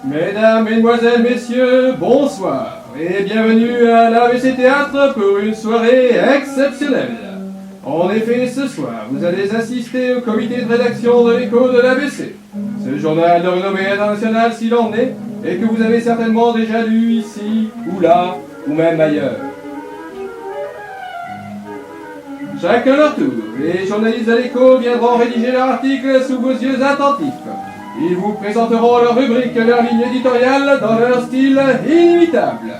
Mesdames, Mesdemoiselles, Messieurs, bonsoir et bienvenue à l'ABC Théâtre pour une soirée exceptionnelle. En effet, ce soir, vous allez assister au comité de rédaction de l'Écho de l'ABC. Ce journal de renommée internationale s'il en est, et que vous avez certainement déjà lu ici, ou là, ou même ailleurs. Chacun leur tour, les journalistes de l'Écho viendront rédiger leur article sous vos yeux attentifs. Ils vous présenteront leur rubrique et leur ligne éditoriale dans leur style inimitable.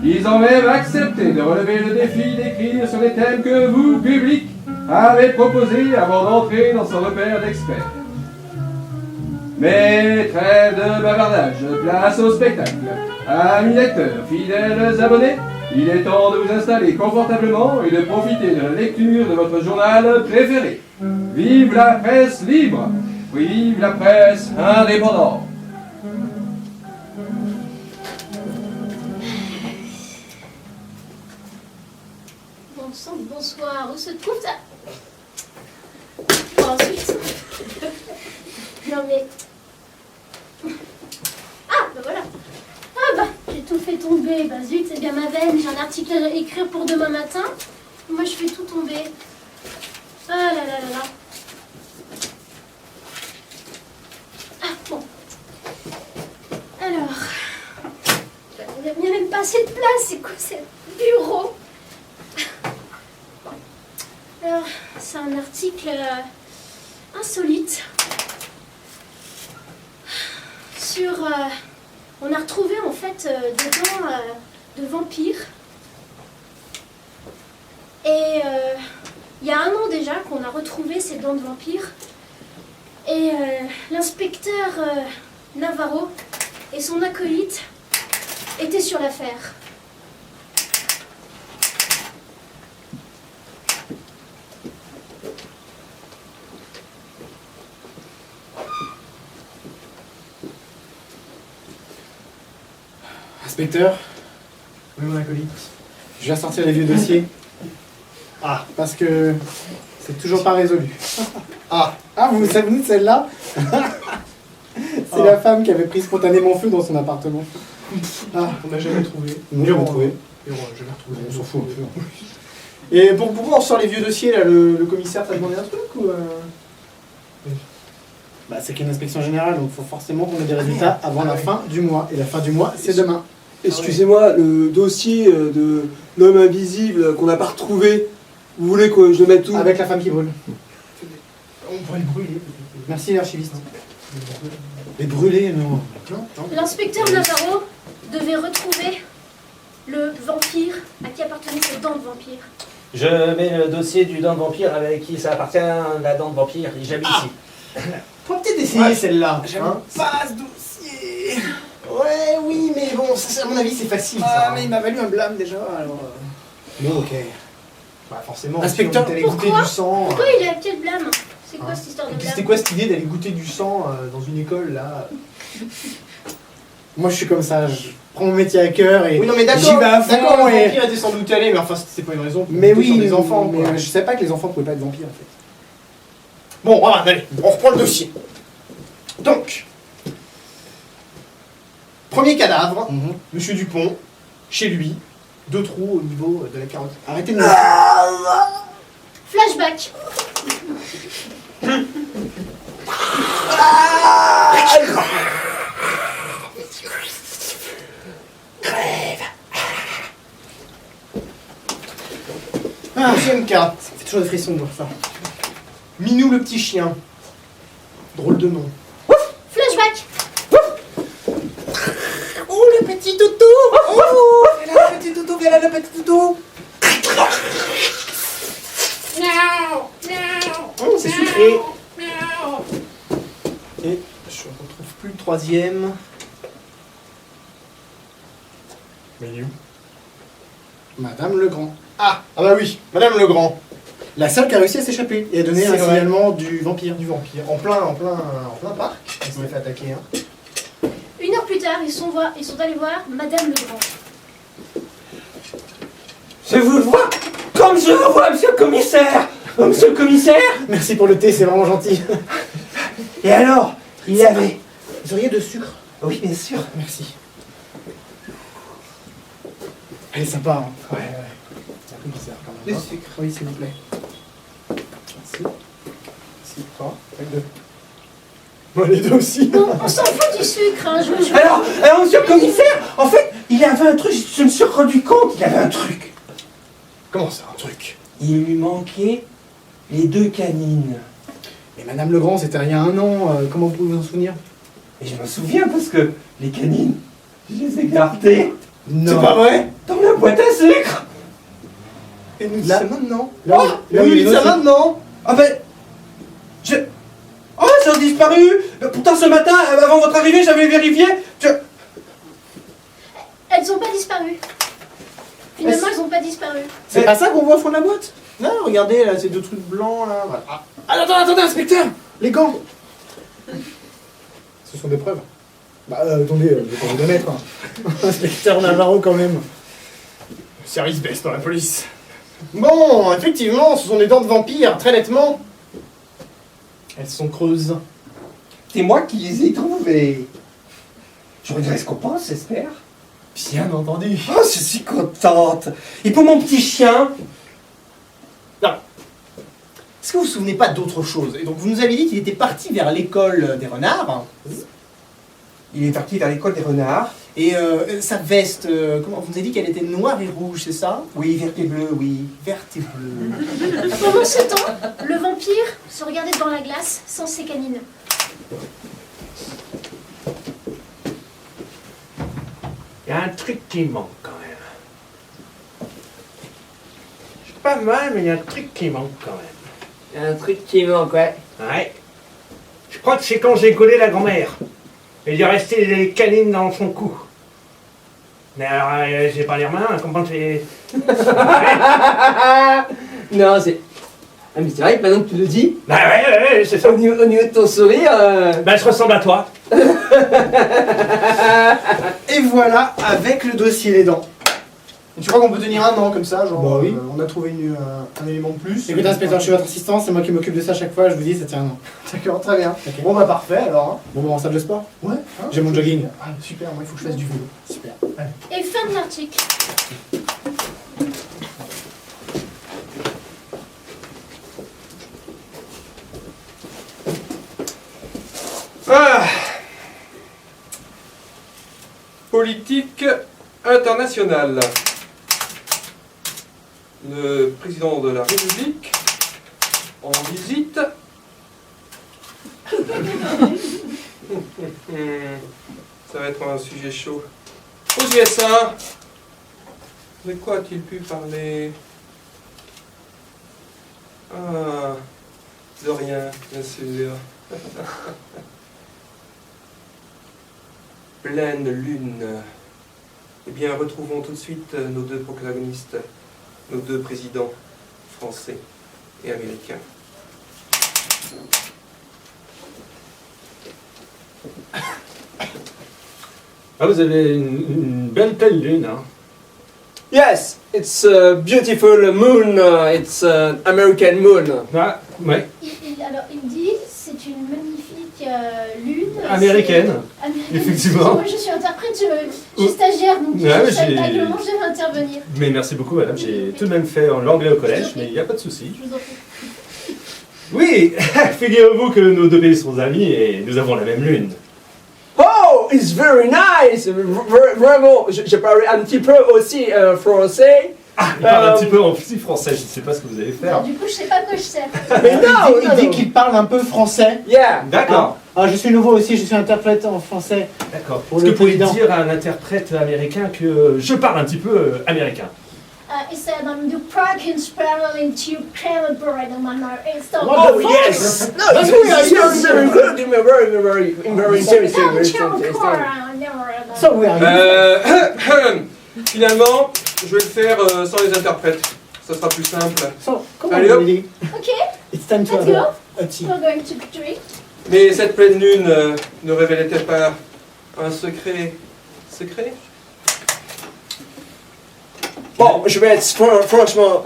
Ils ont même accepté de relever le défi d'écrire sur les thèmes que vous, public, avez proposés avant d'entrer dans ce repère d'experts. Mais trêve de bavardage, place au spectacle. Amis lecteurs, fidèles abonnés, il est temps de vous installer confortablement et de profiter de la lecture de votre journal préféré. Vive la presse libre! Vive la presse indépendante! Bon sang, bonsoir, où se trouve ça? Oh, zut. Non mais... Ah, bah voilà. Ah bah, j'ai tout fait tomber. Bah zut, c'est bien ma veine. J'ai un article à écrire pour demain matin. Moi, je fais tout tomber. Ah là là là là. Ah, bon. Alors... Il n'y a même pas assez de place. C'est quoi, c'est bureau? Alors, c'est un article insolite sur... on a retrouvé en fait des dents de vampires. Et il y a 1 an déjà qu'on a retrouvé ces dents de vampires. Et l'inspecteur Navarro et son acolyte étaient sur l'affaire. Inspecteur, oui mon acolyte, je viens sortir les vieux dossiers. Ah, parce que c'est toujours pas résolu. Ah, vous vous souvenez de celle-là? C'est la femme qui avait pris spontanément feu dans son appartement. Ah, On n'a jamais trouvé. on n'a jamais trouvé. Et on n'a jamais retrouvé. On s'en fout un peu. En plus. Et pourquoi on sort les vieux dossiers là? Le commissaire t'a demandé un truc ou Bah c'est qu'il y a une inspection générale, donc il faut forcément qu'on ait des résultats avant la fin du mois. Et la fin du mois, c'est demain. Excusez-moi, le dossier de l'homme invisible qu'on n'a pas retrouvé, vous voulez que je le mette où? Avec la femme qui brûle. On pourrait le brûler. Merci l'archiviste. Les brûler, non. L'inspecteur Navarro devait retrouver le vampire à qui appartenait cette dent de vampire. Je mets le dossier du dent de vampire avec qui ça appartient, la dent de vampire, et j'habite ici. Faut peut-être essayer celle-là. J'aime pas ce dossier. Ouais, oui, mais bon, ça, à mon avis, c'est facile. Ah, ça, mais il m'a valu un blâme déjà, alors... Bon, ok. Bah forcément, Inspecteur, si on est allé goûter du sang... Pourquoi il a quel blâme? C'est quoi cette histoire de Et puis blâme? c'était quoi cette idée d'aller goûter du sang dans une école, là? Moi, je suis comme ça, je prends mon métier à cœur et Oui, non mais d'accord, j'y vais à fond. d'accord, le et... vampire était sans doute allé, mais enfin, c'était pas une raison pour Mais goûter oui, sur des enfants, mais quoi. je savais pas que les enfants pouvaient pas être vampires, en fait. Bon, voilà, allez, on reprend le dossier. Donc, premier cadavre, Monsieur Dupont, chez lui, 2 trous au niveau de la carotte. Arrêtez de me... Flashback. Deuxième cas, Ça fait toujours des frissons de voir ça. Minou le petit chien. Drôle de nom. Flashback. Oh le petit toutou! Oh! Viens là le petit toutou, viens là le petit toutou! Oh, c'est sucré! Et je ne retrouve plus le troisième. Mais il est où? Madame Legrand. Ah bah oui, Madame Legrand. La seule qui a réussi à s'échapper et à donner C'est un vrai. signalement du vampire. Du vampire. En plein parc. Elle s'était fait attaquer. Hein. tard, ils sont allés voir Madame Legrand. Je vous vois comme je vous vois, monsieur le commissaire. Oh, monsieur le commissaire. Merci pour le thé, c'est vraiment gentil. Et alors, il y avait... Vous auriez de sucre? Oui, bien sûr. Merci. Elle est sympa, hein. Ouais. C'est un commissaire quand Du même. sucre. Oui, s'il vous plaît. Merci. Merci. 3, avec 2. Moi, les deux aussi. Bon, on s'en fout du sucre, hein, Alors, monsieur le commissaire, en fait, il avait un truc, je me suis rendu compte, il avait un truc. Comment ça, un truc? Il lui manquait les 2 canines. Mais Madame Legrand, c'était il y a 1 an. Comment vous pouvez vous en souvenir? Et je me souviens parce que les canines, je les ai gardées C'est pas vrai? dans la boîte à sucre. Et nous dit Là- ça maintenant? Là, Oh, là où nous il dit est ça aussi. maintenant? Ah ben, oh, ça a disparu. Pourtant, ce matin, avant votre arrivée, j'avais vérifié. Elles ont pas disparu. Finalement, elles ont pas disparu. C'est pas ça qu'on voit au fond de la boîte? Non, regardez, là, ces 2 trucs blancs, là. Voilà. Ah, attendez, inspecteur! Les gants! Ce sont des preuves. Bah, attendez, je vais pas vous les mettre, hein. Inspecteur Navarro, quand même. Le service baisse dans la police. Bon, effectivement, ce sont des dents de vampire, très nettement. Elles sont creuses. C'est moi qui les ai trouvées. Je regrette ce qu'on pense, j'espère. Bien entendu. Oh, je suis contente. Et pour mon petit chien? Est-ce que vous vous souvenez pas d'autre chose? Et donc, vous nous avez dit qu'il était parti vers l'école des renards. Il est parti vers l'école des renards. Et sa veste, comment vous nous avez dit qu'elle était noire et rouge, c'est ça? Oui, vert et bleu, oui. Verte et bleue. Pendant ce temps, le vampire se regardait devant la glace sans ses canines. Il y a un truc qui manque quand même. Je suis pas mal, mais il y a un truc qui manque quand même. Il y a un truc qui manque, ouais. Ouais. Je crois que c'est quand j'ai collé la grand-mère. Il est resté les canines dans son cou. Mais alors, j'ai pas l'air malin, comment c'est... Non, c'est... Ah, mais c'est vrai que maintenant que tu le dis, Bah ouais, c'est ça. au niveau de ton sourire... Bah je ressemble à toi. Et voilà, avec le dossier les dents. Et tu crois qu'on peut tenir 1 an comme ça, genre Bah oui. on a trouvé un élément de plus. Écoutez, inspecteur, je suis votre assistant, c'est moi qui m'occupe de ça à chaque fois, je vous dis, ça tient 1 an. D'accord, très bien. Ok. Bon bah parfait alors. Bon, bon, en salle de sport? Hein. Ouais. J'ai mon jogging. Ah super, moi il faut que je fasse du vélo. Super. Et fin de l'article. Ah. Politique internationale. Le président de la République en visite. Ça va être un sujet chaud. Aux USA, de quoi a-t-il pu parler? Ah, de rien, bien sûr. Pleine lune. Eh bien, retrouvons tout de suite nos 2 protagonistes, nos 2 présidents français et américains. Ah, vous avez une belle pleine lune, hein. Yes, it's a beautiful moon, it's an American moon. Ah, ouais. Alors, il dit, c'est une magnifique lune. Américaine. C'est- Américaine. Effectivement. Moi, je suis interprète, je suis stagiaire, donc Ouais, mais je savais j'ai- pas que le moment je devais intervenir. Mais merci beaucoup, madame. J'ai tout de même fait l'anglais au collège, mais il n'y a pas de souci. Je vous en prie. Oui, figurez-vous que nos 2 pays sont amis et nous avons la même lune. Oh, it's very nice! Vraiment, je parle un petit peu aussi français. Ah, il parle un petit peu en petit français, je ne sais pas ce que vous allez faire. Du coup, je sais pas à quoi je sers. Mais non, Il dit qu'il parle un peu français. Yeah! D'accord, Ah, je suis nouveau aussi, je suis interprète en français. d'accord. Pour Est-ce que le vous pouvez président. dire à un interprète américain que je parle un petit peu américain? Il said, du Prague spiral into calibrate the manner. It's the Oh, yes! No, it's very good, very interesting, very interesting. So, we are Finalement, je vais le faire sans les interprètes. Ça sera plus simple. So, come on, Allez, hop. lady. Ok, It's time to let's have go. a tea. We're going to drink. Mais cette pleine lune ne révélait-elle pas Un secret. Secret? Bon, je vais être franchement.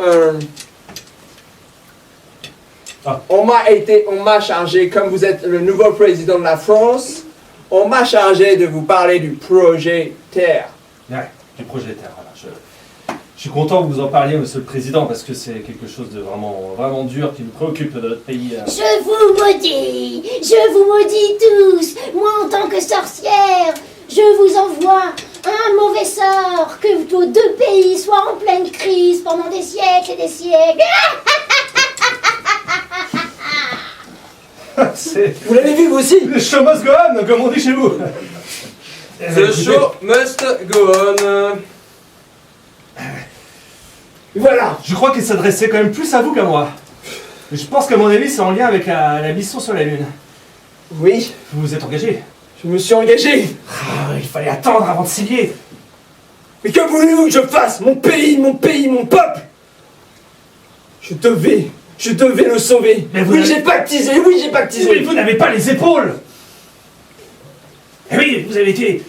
Ah. On m'a chargé, comme vous êtes le nouveau président de la France, on m'a chargé de vous parler du projet Terre. Ouais, du projet Terre, voilà. Je suis content que vous en parliez, Monsieur le Président, parce que c'est quelque chose de vraiment dur qui nous préoccupe de notre pays. Je vous maudis tous. Moi, en tant que sorcière, je vous envoie un mauvais sort, que vos deux pays soient en pleine crise pendant des siècles et des siècles. C'est Vous l'avez vu vous aussi? le show must go on, comme on dit chez vous. The show must go on. Voilà. Je crois qu'il s'adressait quand même plus à vous qu'à moi. Mais je pense qu'à mon avis, c'est en lien avec la mission sur la Lune. Oui, Vous vous êtes engagé. je me suis engagé. Ah, il fallait attendre avant de signer. Mais que voulez-vous que je fasse? Mon pays, mon peuple. Je devais le sauver. Mais vous Oui, avez- j'ai pactisé, oui, j'ai pactisé. Mais vous n'avez pas les épaules. Eh oui, vous avez été...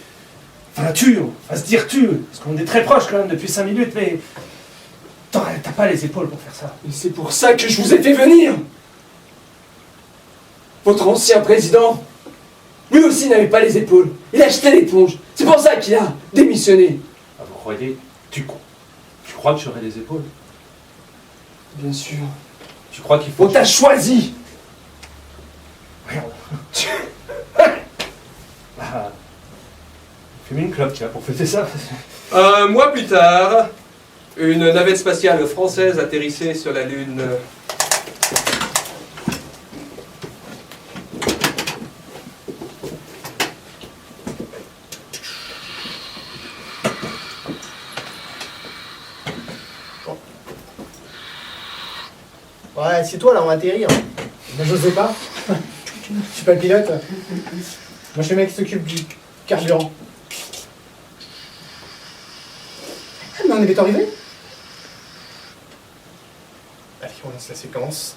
Enfin, on va se dire parce qu'on est très proches quand même depuis 5 minutes, mais... T'as pas les épaules pour faire ça. Et c'est pour ça que je vous ai fait venir. Votre ancien président, lui aussi n'avait pas les épaules. Il a jeté l'éponge. C'est pour ça qu'il a démissionné. Ah, vous croyez... Tu crois que j'aurai les épaules? Bien sûr. Tu crois qu'il faut... On t'a choisi. Ah, fais-moi une clope, tiens, pour fêter ça. Un mois plus tard, une navette spatiale française atterrissait sur la Lune. Ouais, c'est toi là, on va atterrir. Ben, je sais pas. Je suis pas le pilote. Moi, je suis le mec qui s'occupe du carburant. Ah, mais on est bientôt arrivé. Allez, on lance la séquence.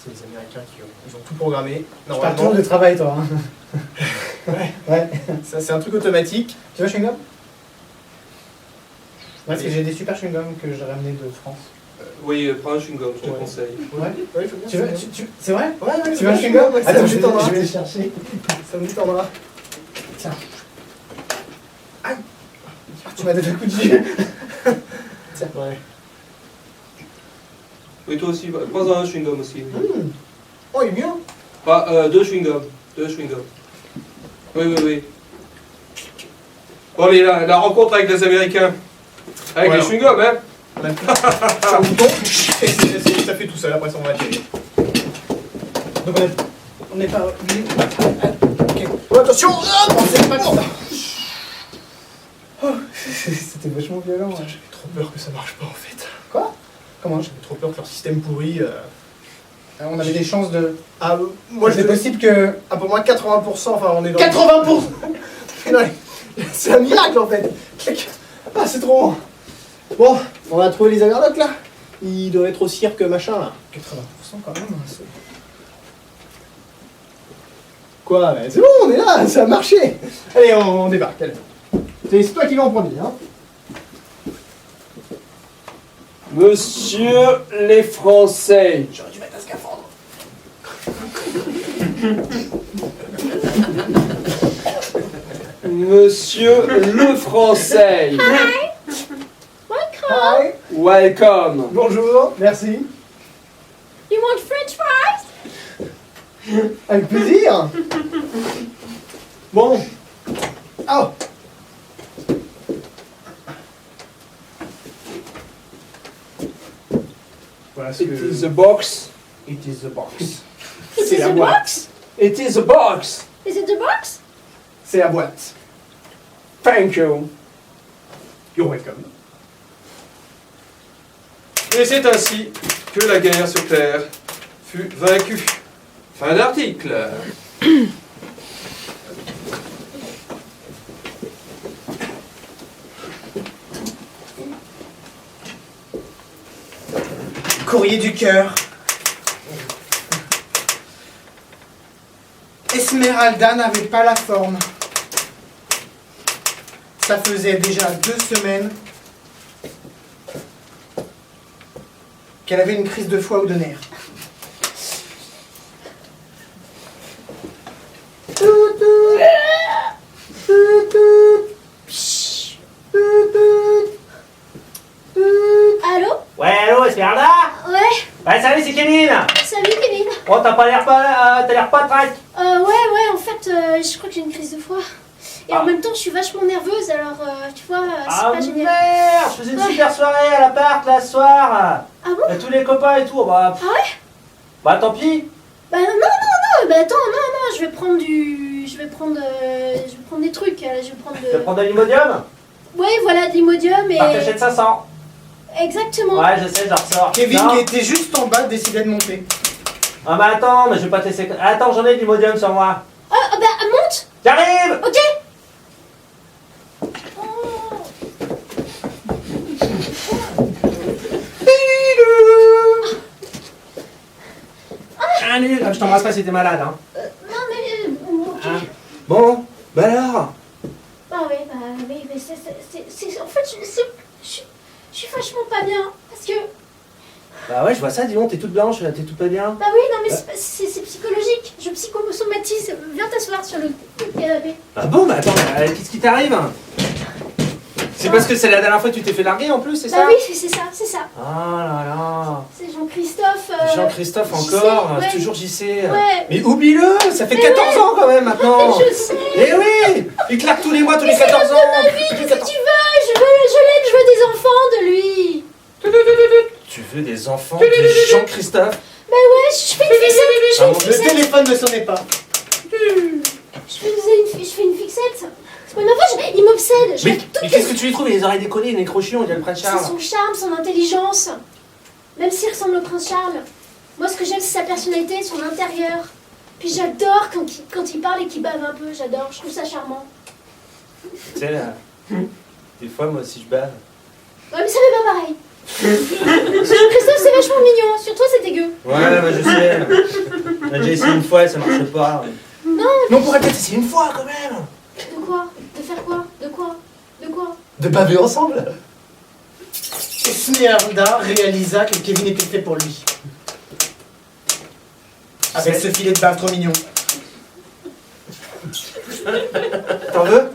C'est les Américains qui ont tout programmé. Tu parles Normalement, toujours de travail, toi. Hein. Ouais. ça c'est un truc automatique. Tu veux chewing-gum? Ouais, parce que j'ai des super chewing-gums que j'ai ramenés de France. Oui, prends un chewing-gum, je te Ouais. conseille. Ouais. Ouais, faut bien. Tu veux, c'est vrai? Ouais, ouais, Tu veux un chewing-gum? Ouais, ça Attends, me je détendra. vais les chercher. Ça me détendra. Tiens. Aïe. Tu m'as donné un coup de jus. Tiens. Ouais. Oui, toi aussi, prends un chewing-gum aussi. Oh, il est bien. Ah, deux chewing-gums. Deux chewing-gums. Oui. Bon, allez, la rencontre avec les Américains. Avec Voilà. les chewing-gums, hein. On appuie sur un bouton. Et ça fait tout seul, après ça on va atterrir. Donc on n'est pas obligé. Ok. Oh, attention. Ah, bon, c'est pas bon. C'était vachement violent. Ouais. J'avais trop peur que ça marche pas en fait. Quoi? Comment? J'avais trop peur que leur système pourri. On avait des chances de. Ah, moi je c'est devais. possible que. Ah, pour moi 80%, enfin on est dans. 80%. Ouais. C'est un miracle en fait. Ah, c'est trop bon. Bon, on a trouvé les averlocs là. Ils doivent être aussi cirque machin là. 80% quand même. C'est- Quoi? C'est bon, on est là, ça a marché. Allez, on débarque. Allez. C'est toi qui vas en premier, hein. Monsieur les Français. J'aurais dû mettre un scaphandre. Monsieur le Français. Hi. Welcome. Bonjour, merci. You want French fries? Avec plaisir. Bon. Oh. Voilà ce It que... is a box. It is the box. It C'est is la a boîte. box? It is a box. Is it the box? C'est la boîte. Thank you. You're welcome. Et c'est ainsi que la guerre sur Terre fut vaincue. Fin d'article. Courrier du cœur. Esmeralda n'avait pas la forme. Ça faisait déjà 2 semaines qu'elle avait une crise de foie ou de nerfs. Allô? Ouais, allô, Esmeralda? Ouais, Ouais, salut, c'est Kevin. salut Kevin. Oh, t'as l'air pas trac. Ouais, en fait, je crois que j'ai une crise de foie. Et Ah. en même temps, je suis vachement nerveuse, alors tu vois, c'est Ah pas génial. merde, je faisais une Ouais. super soirée à l'appart, là, ce soir. Ah bon? Avec tous les copains et tout, bah... Ah ouais? Bah, tant pis. Bah non, bah attends, non, je vais prendre des trucs, je vais prendre Tu vas prendre de l'Imodium? Ouais, voilà, de l'Imodium et... Bah, t'achètes 500. Exactement. Ouais, je sais, j'en ressors. Kevin, Non. qui était juste en bas, décidait de monter. Ah bah attends, mais je vais pas te laisser... Attends, j'en ai de l'Imodium sur moi. Ah bah monte. J'arrive. Ok. Allez, je t'embrasse pas si t'es malade, hein. Non mais... ok. Hein. Bon, bah alors. Ah oui, mais en fait, je suis vachement pas bien, parce que... Bah ouais, je vois ça, dis donc, t'es toute blanche, t'es tout pas bien. Bah oui, non mais c'est psychologique, je psychosomatise. Viens t'asseoir sur le canapé. Ah bon, bah attends, qu'est-ce qui t'arrive? C'est parce que c'est la dernière fois que tu t'es fait larguer en plus, c'est ça? Bah oui, c'est ça. Ah là là. C'est Jean-Christophe. Jean-Christophe JC, encore, ouais. c'est toujours JC. Ouais. Mais oublie-le, ça fait 14 ans quand même maintenant. Je sais. Eh oui, il claque tous les mois, tous les 14 ans. Qu'est-ce que tu veux? Je veux des enfants de lui. Tu veux des enfants de Jean-Christophe? Bah ouais, je fais une fixette. Je fais une Le fixette. téléphone ne sonnait pas. Je fais une fixette. C'est pas une enfant, il m'obsède. Je Mais, fais toutes mais qu'est-ce que tu lui trouves? Il a les oreilles décollées, il est crochon, on dirait le prince C'est Charles. son charme, son intelligence. Même s'il ressemble au prince Charles. Moi, ce que j'aime, c'est sa personnalité, son intérieur. Puis j'adore quand il parle et qu'il bave un peu. J'adore, je trouve ça charmant. Tu sais, là, des fois, moi aussi, je bave. Ouais, mais ça fait pas pareil. Jean-Christophe, c'est vachement mignon. Sur toi, c'est dégueu. Ouais, bah, je sais. On a déjà essayé une fois et ça marche pas. Non, Mais on pourrait peut-être essayer une fois quand même. de quoi? De faire quoi? De quoi? De baver ensemble. Esmeralda réalisa que Kevin était fait pour lui. Avec ce filet de bave trop mignon. T'en veux?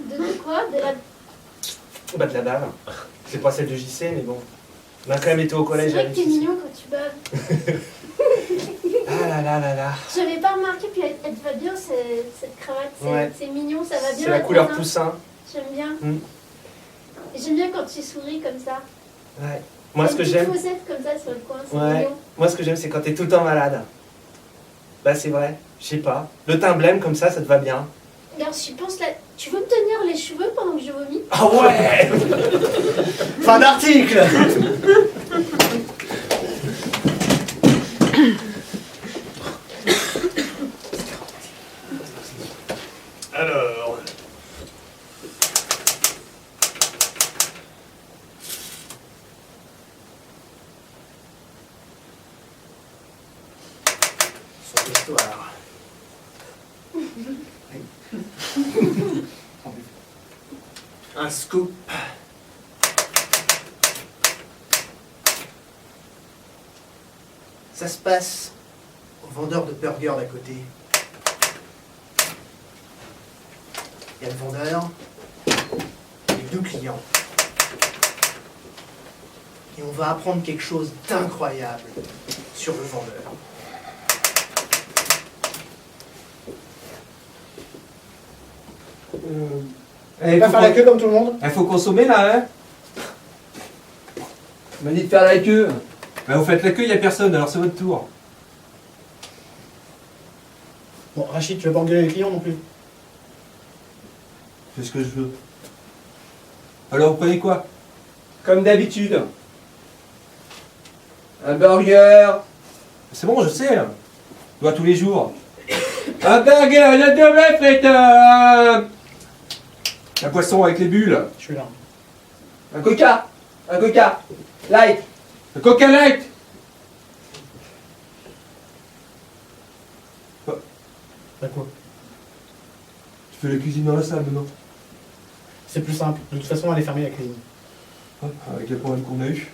De quoi? De la... Bah de la bave. C'est pas celle de JC, mais bon. On a quand même été au C'est collège vrai avec que t'es JC. mignon quand tu baves. Ah là là là là. J'avais pas remarqué, puis elle te va bien, cette cravate. Ouais. C'est mignon, ça va bien. C'est la elle couleur te va. poussin. J'aime bien. Mm. Et j'aime bien quand tu souris comme ça. Ouais. Moi ce que Une j'aime. petite faussette comme ça sur le coin, c'est Ouais. mignon. Moi ce que j'aime c'est quand t'es tout le temps malade. Bah c'est vrai. Je sais pas. Le teint blême comme ça te va bien. Regarde, je pense là. Tu veux me tenir les cheveux pendant que je vomis? Ah ouais. Fin d'article. Alors. Son histoire. Un scoop. Ça se passe au vendeur de burgers d'à côté. Il y a le vendeur et 2 clients. Et on va apprendre quelque chose d'incroyable sur le vendeur. Elle va faire la queue comme tout le monde. Il faut consommer là, hein? On m'a dit de faire la queue. Bah vous faites la queue, il n'y a personne, alors c'est votre tour. Bon, Rachid, tu vas pas engueuler les clients non plus. Je fais ce que je veux. Alors vous prenez quoi? Comme d'habitude. Un burger. C'est bon, je sais. Je dois tous les jours. Un burger, une double frite. Un poisson avec les bulles. Je suis là. Un coca. Un coca. Light. Un coca light. Bah quoi? Tu Tu fais la cuisine dans la salle maintenant. C'est plus simple. De toute façon, elle est fermée la cuisine. Ouais, avec les problèmes qu'on a eu.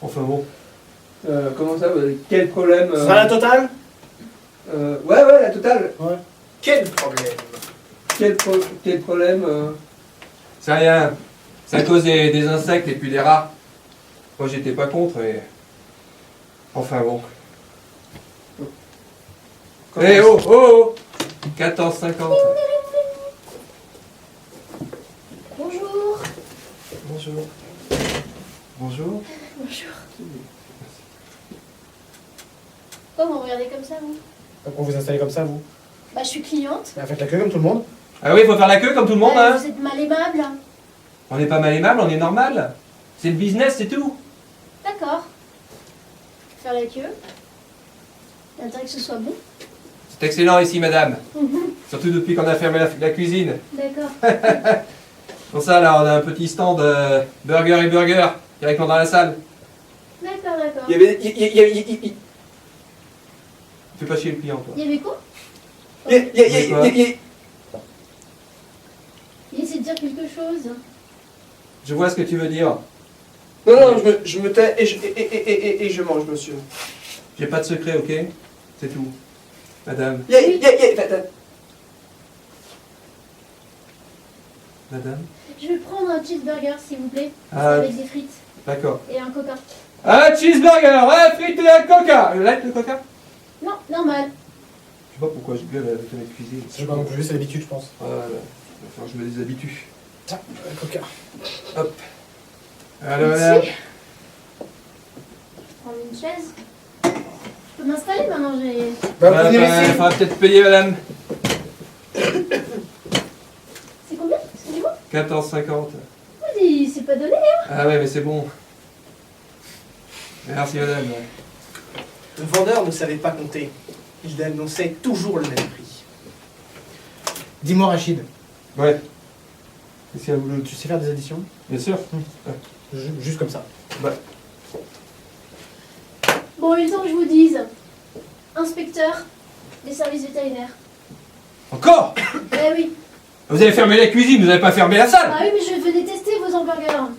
Enfin bon. Comment ça quel problème Ça va la totale? Ouais, la totale. Ouais. Quel problème? Quel problème C'est rien. C'est à cause des insectes et puis des rats. Moi j'étais pas contre et. Enfin bon. Eh oh, oh, oh 14,50. Bonjour. Bonjour. Bonjour. Bonjour. Pourquoi vous me regardez comme ça, vous? Pourquoi vous installez comme ça, vous? Bah, je suis cliente. Bah, faites la queue comme tout le monde. Ah oui, faut faire la queue comme tout le monde, hein. Vous êtes mal aimable. On n'est pas mal aimable, on est normal. C'est le business, c'est tout. D'accord. Faire la queue. L'intérêt que ce soit bon. C'est excellent ici, madame. Surtout depuis qu'on a fermé la cuisine. D'accord. Pour ça, là, on a un petit stand burger et burger directement dans la salle. D'accord, d'accord. Il y avait. Fais pas chier le client, toi. Il y avait quoi? Il Il essaie de dire quelque chose. Je vois ce que tu veux dire. Non, je me tais et je mange, monsieur. J'ai pas de secret, ok? C'est tout. Madame. Madame. Je vais prendre un cheeseburger, s'il vous plaît. Ah. Avec des frites D'accord. et un coca. Un cheeseburger, un frites et un coca. Le light, le coca? Non, normal. Je sais pas pourquoi je gueule avec la cuisine. Je sais pas non plus, c'est l'habitude, je pense. Voilà. Enfin, je me déshabitue. Tiens, coca. Hop. Alors, madame. Merci. Prendre une chaise. Je peux m'installer maintenant, j'ai... Bah, vous venez laisser. Faudra peut-être payer, madame. C'est combien? Excusez-moi. 14,50. Oui, c'est pas donné, hein. Ah ouais, mais c'est bon. Merci, madame. Le vendeur ne savait pas compter. Il annonçait toujours le même prix. Dis-moi, Rachid, Ouais. Qu'est-ce qu'il y a voulu? tu sais faire des additions? Bien sûr. Juste comme ça. Bon, il est temps que je vous dise. Inspecteur des services vétérinaires. Encore? Eh oui. Vous avez fermé la cuisine, vous n'avez pas fermé la salle. Ah oui, mais je venais tester vos hamburgers.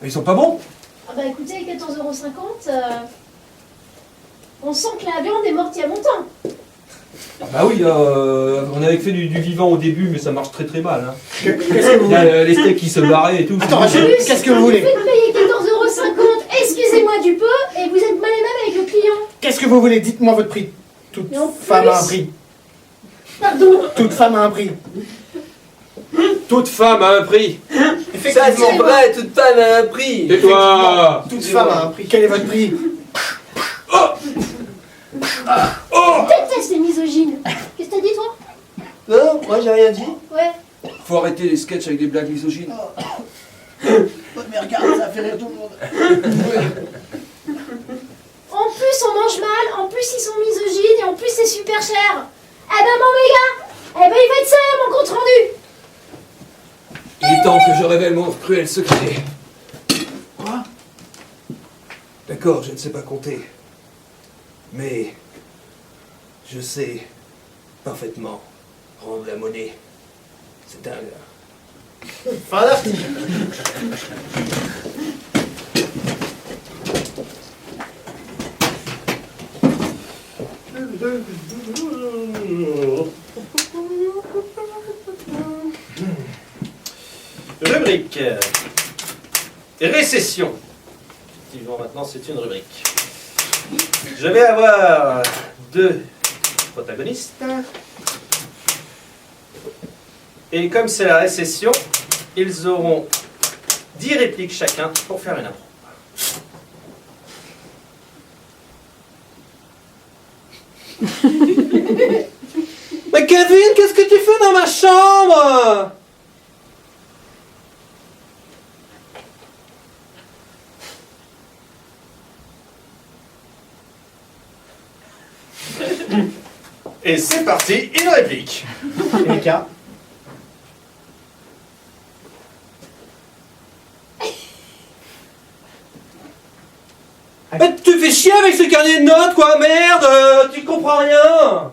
Ils sont pas bons? Ah bah écoutez, 14,50 €, on sent que la viande est morte il y a longtemps. Bah oui, on avait fait du vivant au début, mais ça marche très très mal. Hein. Qu'est-ce que vous Il y voulez? a les steaks qui se barraient et tout. Attends, Rachid, En plus, qu'est-ce que vous voulez? Vous faites payer 14,50 €, excusez-moi du peu, et vous êtes mal aimable avec le client. Qu'est-ce que vous voulez? Dites-moi votre prix. Toute Et en femme a un plus- prix. Pardon. Toute femme a un prix. Toute femme a un prix. Ça, c'est vrai, toute femme a un prix. Tais-toi. Toute femme a un prix. Quel est votre prix? Déteste les misogynes. Qu'est-ce que t'as dit, toi? Non, moi j'ai rien dit. Ouais. Faut arrêter les sketchs avec des blagues misogynes. Mais regarde, ça fait rire tout le monde. En plus, on mange mal, en plus, ils sont misogynes, et en plus, c'est super cher. Eh ben, mon méga, eh ben, il va être ça, mon compte rendu. Il est temps que je révèle mon cruel secret. Quoi? D'accord, je ne sais pas compter. Mais je sais parfaitement rendre la monnaie. C'est dingue. Fin d'article. Rubrique. Récession. Effectivement, maintenant c'est une rubrique. Je vais avoir deux protagonistes. Et comme c'est la récession, ils auront 10 répliques chacun pour faire une impro. Mais Kevin, qu'est-ce que tu fais dans ma chambre? Et c'est parti, une réplique. Erika. Mais tu fais chier avec ce carnet de notes, quoi, merde, tu comprends rien.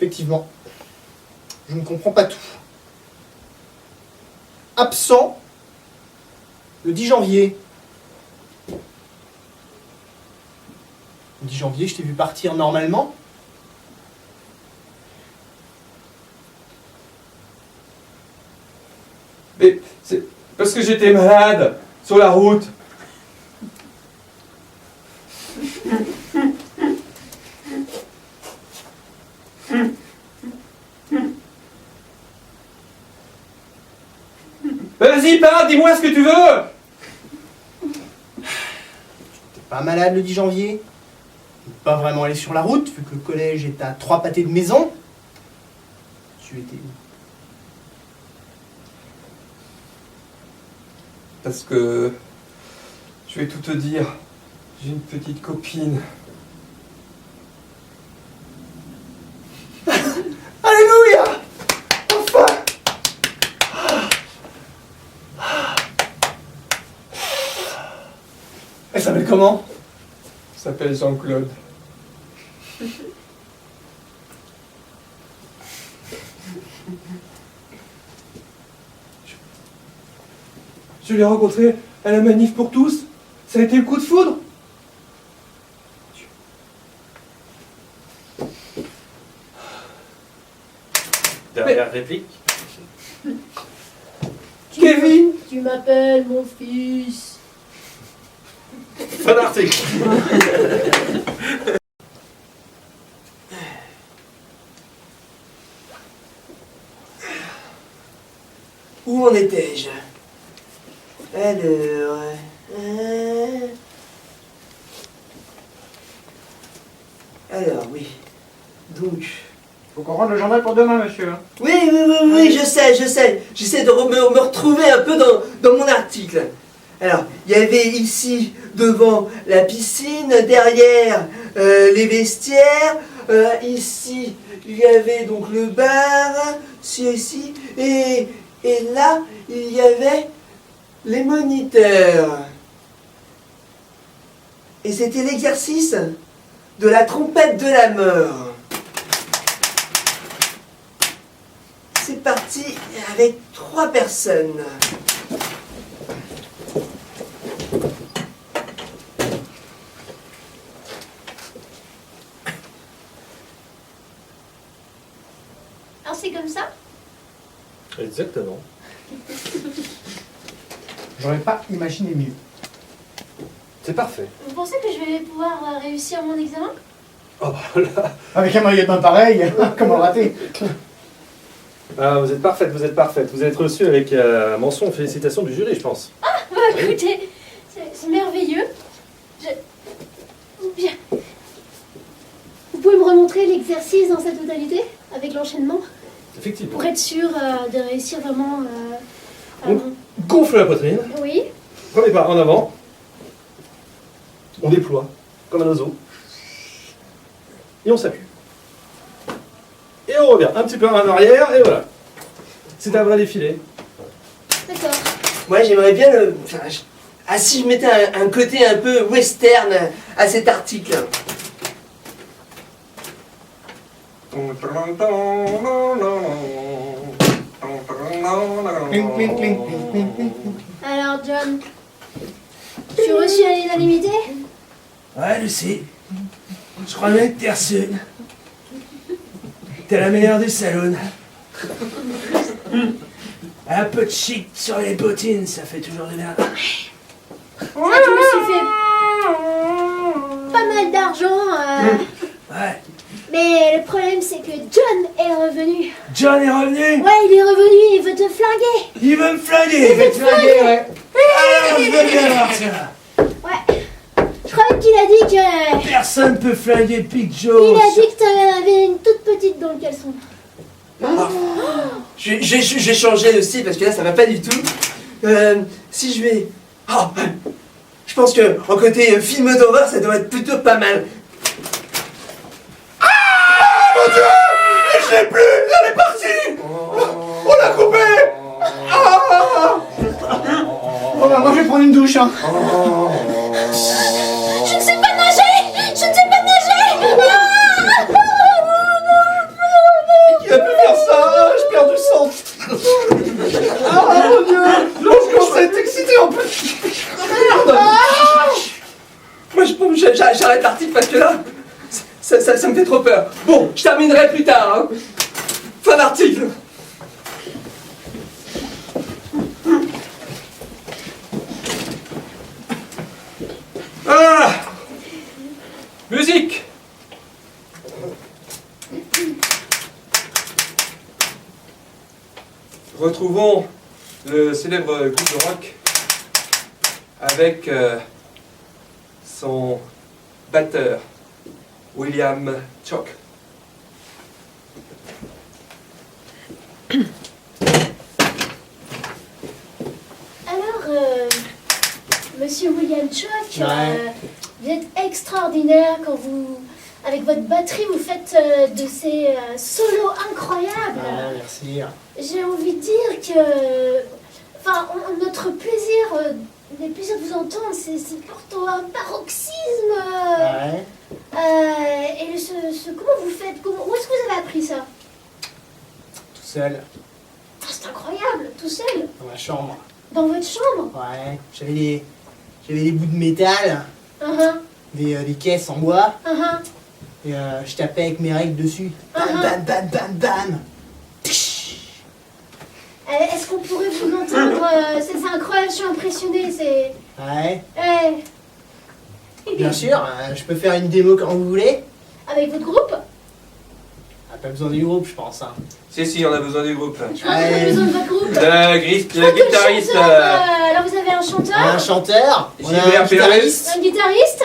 Effectivement, je ne comprends pas tout. Absent le 10 janvier. Le 10 janvier, je t'ai vu partir normalement. Mais c'est parce que j'étais malade sur la route. Vas-y, parle, dis-moi ce que tu veux. T'es pas malade le 10 janvier. Pas vraiment allé sur la route, vu que le collège est à 3 pâtés de maison. Tu étais où? Parce que je vais tout te dire. J'ai une petite copine. Alléluia! Enfin! Elle s'appelle comment? Elle s'appelle Jean-Claude. Je l'ai rencontrée à la manif pour tous. Ça a été le coup de foudre. Dernière réplique. Kevin! Tu m'appelles mon fils. Fin d'article. Où en étais-je? Alors... Alors, oui. Donc... Faut qu'on rende le journal pour demain, monsieur. Oui, je sais. J'essaie de me retrouver un peu dans mon article. Alors, il y avait ici, devant la piscine, derrière les vestiaires, ici, il y avait donc le bar, ici, et là, il y avait les moniteurs. Et c'était l'exercice de la trompette de la mort. C'est parti avec 3 personnes. Alors c'est comme ça? Exactement. J'aurais pas imaginé mieux. C'est parfait. Vous pensez que je vais pouvoir réussir mon examen? Oh bah là. Avec un maillot de bain pareil, comment le rater? Ah, vous êtes parfaite, vous êtes parfaite. Vous êtes reçue avec mention félicitations du jury, je pense. Bah écoutez, c'est merveilleux. Bien. Vous pouvez me remontrer l'exercice dans sa totalité, avec l'enchaînement, Effectivement. pour être sûr de réussir vraiment... On gonfle la poitrine. Oui. Premier pas en avant. On déploie comme un oiseau. Et on s'appuie. Et on revient un petit peu en arrière et voilà. C'est un vrai défilé. D'accord. Moi, j'aimerais bien le... Enfin, si je mettais un côté un peu western à cet article. Alors John, je suis reçu à l'unanimité? Ouais, Lucie. Je crois bien que t'es reçue. T'es la meilleure du salon. Un peu de chic sur les bottines, ça fait toujours du bien. C'est vrai que je me suis fait pas mal d'argent. Ouais. Mais le problème c'est que John est revenu. John est revenu. Ouais, il est revenu, il veut te flinguer. Il veut me flinguer. Il veut te flinguer. ouais. Alors, je veux bien voir ça. Ouais. Je croyais qu'il a dit que... Personne peut flinguer Big Il Joe. a dit que t'avais une toute petite dans le caleçon. J'ai changé aussi parce que là ça va pas du tout. Si je vais... Oh, je pense que en côté film d'horreur ça doit être plutôt pas mal. Ah mon dieu! Je l'ai plus! Elle est partie! On l'a coupée! Ah! Oh bah moi je vais prendre une douche, hein. Je ne sais pas nager. Je ne sais pas nager. J'arrête l'article parce que là, ça me fait trop peur. Bon, je terminerai plus tard. Hein. Fin d'article. Ah! Musique! Retrouvons le célèbre groupe de rock avec son batteur, William Chock. Alors, Monsieur William Chock, Ouais. vous êtes extraordinaire quand vous, avec votre batterie, vous faites de ces solos incroyables. Ah, merci. J'ai envie de dire que, enfin, notre plaisir, le plaisir de vous entendre, c'est plutôt un paroxysme. Ouais. Et comment vous faites, où est-ce que vous avez appris ça? Tout seul, Ah, c'est incroyable, tout seul, dans ma chambre. dans votre chambre. Ouais. J'avais des bouts de métal, des caisses en bois, et je tapais avec mes règles dessus. Bam, bam, bam, bam, bam. Est-ce qu'on pourrait vous entendre? C'est incroyable, je suis impressionnée, c'est... Ouais. Eh, Bien sûr, je peux faire une démo quand vous voulez. avec votre groupe? Ah, pas besoin du groupe, je pense. Hein. Si, on a besoin du groupe. Je pense qu'on a besoin de votre groupe. Le guitariste. Alors vous avez un chanteur, Un chanteur, on a un Gilbert guitariste, un guitariste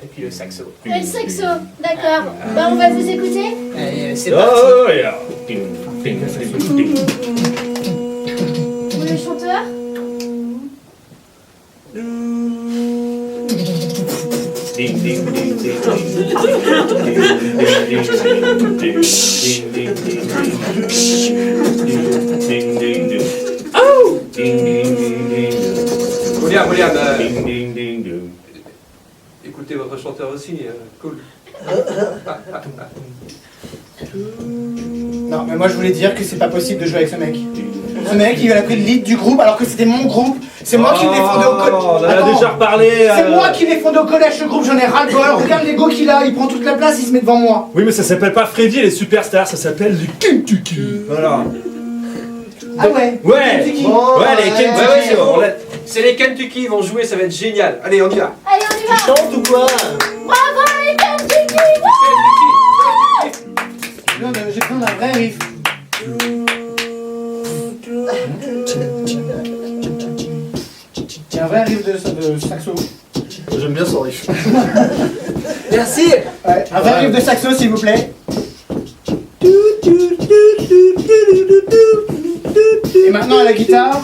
et puis le saxo. et le saxo. D'accord. Bah on va vous écouter. Allez, c'est parti. Oh, yeah. Vous le chanteur? Ding, ding, ding, ding, ding. Oh! William, Ding, ding, ding, ding. écoutez votre chanteur aussi, cool. Non, mais moi je voulais dire que c'est pas possible de jouer avec ce mec. Ce mec, il a pris le lead du groupe alors que c'était mon groupe. C'est moi qui l'ai fondé au collège. On en a déjà reparlé. C'est moi qui l'ai fondé au collège, ce groupe, j'en ai ras le bol. Regarde l'ego qu'il a, il prend toute la place, il se met devant moi. Oui, mais ça s'appelle pas Freddy et les superstars, ça s'appelle du Kentucky. Voilà. Ah ouais. Ouais, Kentucky. ouais, les Kentucky. Ouais, c'est bon. on l'a- C'est les Kentucky, ils vont jouer, ça va être génial. Allez, on y va. Allez, on y va. Tu chantes ou quoi? Bravo les Kentucky. J'ai besoin d'un vrai riff. J'ai un vrai riff de saxo. J'aime bien son riff. Merci. Ouais, un vrai riff de saxo s'il vous plaît. Et maintenant à la guitare.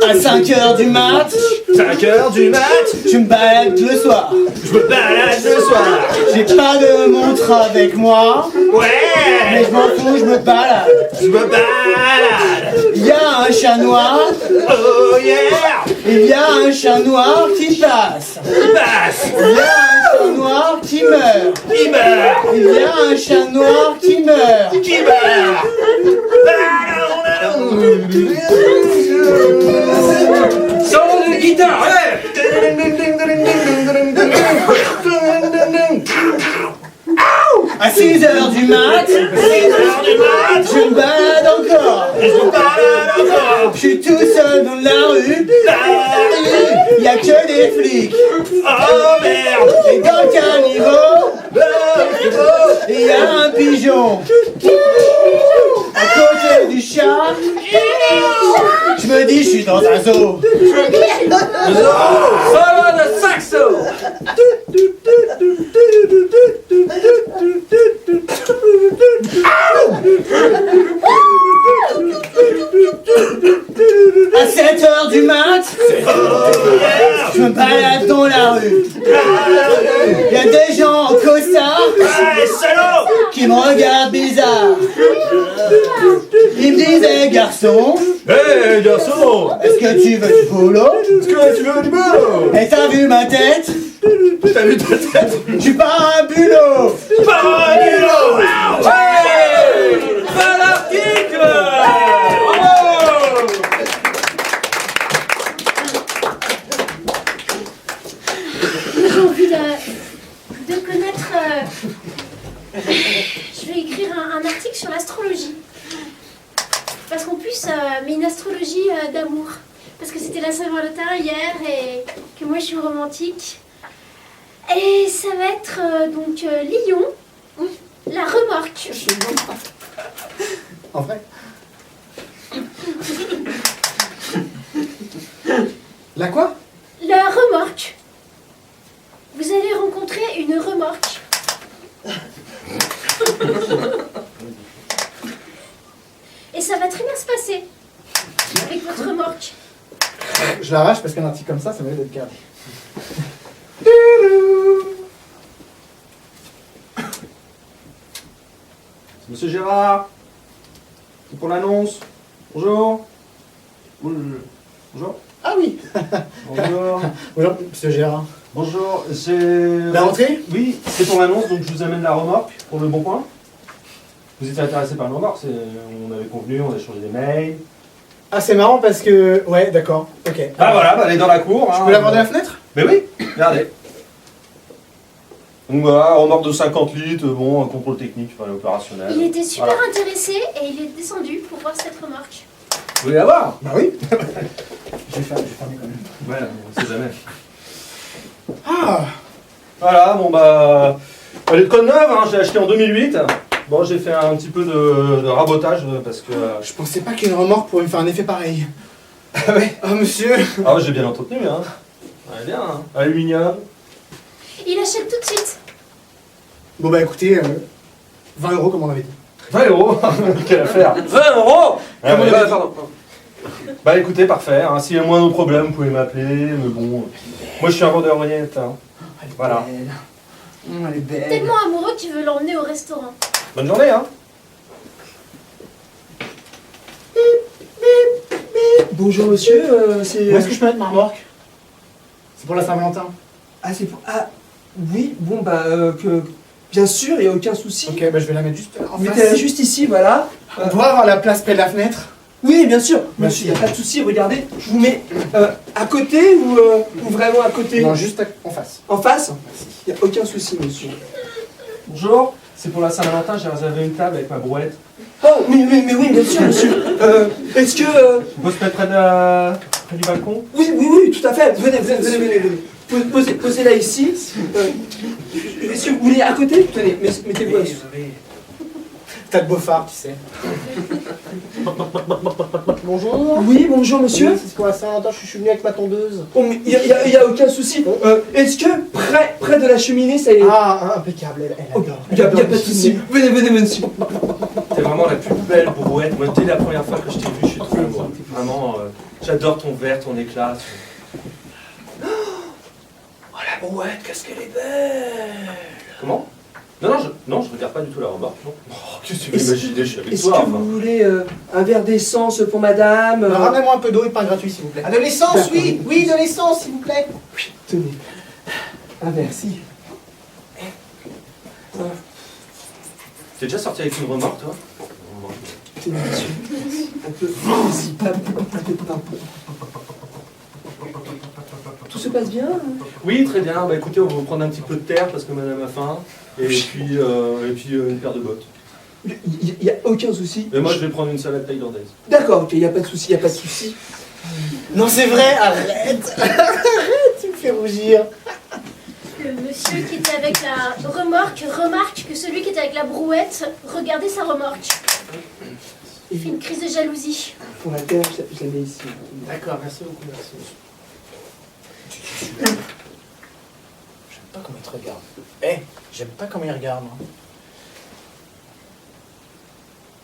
À 5h du mat, 5h du mat, je me balade le soir. je me balade le soir. J'ai pas de montre avec moi, mais Ouais, je m'en fous, je me balade. je me balade. Il y a un chat noir, Oh yeah, il y a un chat noir qui passe. il passe, Il y a un chat noir qui meurt. il meurt, Il y a un chat noir qui meurt. qui meurt. Solo de guitare, ouais. À 6h du mat, je me balade encore. Je suis tout seul dans la rue. Il y a que des flics. Oh merde. Et dans le caniveau, il y a un pigeon. À côté du chat, je me dis je suis dans un zoo. Solo de saxo. À 7h du mat, je me balade dans la rue. Il y a des gens en costard Allez, salaud. qui me regardent bizarre. Ils me disaient garçon, Hé, garçon! Est-ce que tu veux du boulot? Est-ce que tu veux du boulot? Et t'as vu ma tête? T'as vu ta tête? Je suis pas un bulot! Pas un bulot! Ouais! Pas l'article! Bravo! J'ai envie de connaître. Je vais écrire un article sur l'astrologie. Parce qu'en plus, mais une astrologie d'amour. Parce que c'était la Saint-Valentin hier et que moi je suis romantique. Et ça va être donc Lyon, la remorque. En vrai? La quoi? La remorque. Vous allez rencontrer une remorque. Et ça va très bien se passer avec votre remorque. Je l'arrache parce qu'un article comme ça va être gardé. Monsieur Gérard, c'est pour l'annonce. Bonjour. Bonjour. Ah oui! Bonjour. Bonjour, monsieur Gérard. Bonjour, c'est... La rentrée? Oui, c'est pour l'annonce, donc je vous amène la remorque pour le bon coin. Vous étiez intéressé par une remorque, on avait convenu, on a échangé des mails. Ah, c'est marrant parce que. Ouais, d'accord. Ok. Ah voilà, bah, elle est dans la cour. Je peux la voir de la fenêtre? Mais oui, regardez. Donc voilà, remorque de 50 litres, bon, un contrôle technique, enfin opérationnel. Il était super Voilà. intéressé et il est descendu pour voir cette remorque. Vous voulez la voir? Bah oui. je vais fermer quand même. Ouais, on sait jamais. Ah! Voilà, bon bah... Elle est de code neuve, hein, je l'ai acheté en 2008. Bon, j'ai fait un petit peu de rabotage parce que... Je pensais pas qu'une remorque pourrait me faire un effet pareil. Ah ouais. Ah, monsieur! Ah ouais, j'ai bien entretenu, hein. Ouais, bien, hein. Aluminium. Il achète tout de suite. Bon, bah écoutez, 20 € comme on avait dit. 20 €. Quelle affaire. 20 €. Ah, ouais, pardon. Bah écoutez, parfait. Hein. S'il y a moins de problèmes, vous pouvez m'appeler. Mais bon, moi je suis un vendeur honnête. Hein. Voilà. Elle est belle. Tellement amoureux qu'il veut l'emmener au restaurant. Bonne journée, hein. Bonjour monsieur, c'est... Où est-ce que je peux mettre ma remorque? C'est pour la Saint-Valentin. Ah, c'est pour... Ah, oui, bon, bah, bien sûr, il n'y a aucun souci. Ok, bah je vais la mettre juste en face. Mettez-la juste ici, voilà. On pourra avoir la place près de la fenêtre? Oui, bien sûr, Merci. il n'y a pas de souci, regardez, je vous mets à côté ou vraiment à côté? Non, juste en face. En face? Merci. Il n'y a aucun souci, monsieur. Bonjour. C'est pour la Saint-Valentin, j'ai réservé une table avec ma brouette. Oh, mais oui, bien sûr, monsieur. Est-ce que... On peut se mettre près du balcon? Oui, tout à fait. Venez. Posez-la ici. Est-ce que vous voulez à côté? Tenez, mettez-vous là-dessus. T'as de beaux phares, tu sais. Bonjour. Oui, bonjour, monsieur. C'est pour la Saint-Valentin, je suis venu avec ma tondeuse. Oh, mais il y a aucun souci. Est-ce que près de la cheminée, ça est... Ah, impeccable, elle adore. Il n'y a pas de souci. Venez, monsieur. T'es vraiment la plus belle brouette. Moi, dès la première fois que je t'ai vu, je suis trop amoureux. Vraiment, j'adore ton verre, ton éclat. Oh, la brouette, qu'est-ce qu'elle est belle. Comment? Non, je regarde pas du tout la remorque. Non. Oh, qu'est-ce que tu veux imaginer? Je suis avec Est-ce toi. que enfin. vous voulez un verre d'essence pour madame? Ramenez-moi un peu d'eau et pain gratuit, s'il vous plaît. Ah, de l'essence, oui. Oui, de l'essence, s'il vous plaît. Tenez. Un verre, si. T'es déjà sorti avec une remorque, toi? Tenez, monsieur. On peut... Vas-y, Tout se passe bien? Oui, très bien. Bah écoutez, on va vous prendre un petit peu de terre parce que madame a faim. Et puis une paire de bottes. Il n'y a aucun souci. Et moi, je vais prendre une salade thaïlandaise. D'accord, ok, il n'y a pas de souci, Non, c'est vrai, arrête. Arrête, tu me fais rougir. Le monsieur qui était avec la remorque remarque que celui qui était avec la brouette regardait sa remorque. Il fait une crise de jalousie. Pour la terre, je la mets ici. D'accord, merci beaucoup, merci. J'aime pas comment il te regarde. J'aime pas comment il regarde. Hein.